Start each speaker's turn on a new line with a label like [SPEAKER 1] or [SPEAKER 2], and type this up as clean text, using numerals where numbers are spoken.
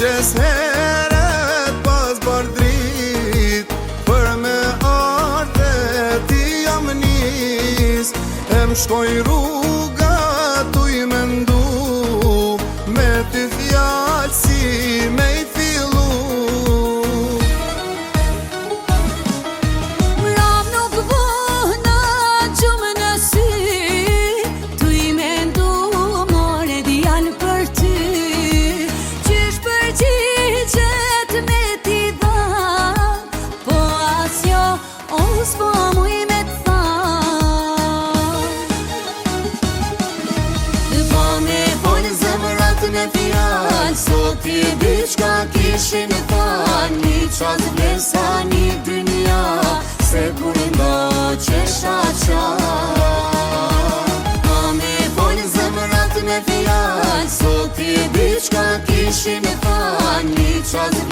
[SPEAKER 1] Qes heret pas bar drit, për me arte ti jam nis. Em shkoj rruga tu i mendu, me ty fjallë si me i fillu.
[SPEAKER 2] Mram nuk vëna gjumë në sy, tu i mendu more djallë për ty. Qysh përgjigjet me t'i dha, po asjo s'po muj me t'tha. Po me folë zemrat me fjallë, sot i diçka kishin than. Një qas blesa një dynja, se kur ndo qesha qa. Po me folë zemrat me fjallë, sot i diçka kishin than. Një qas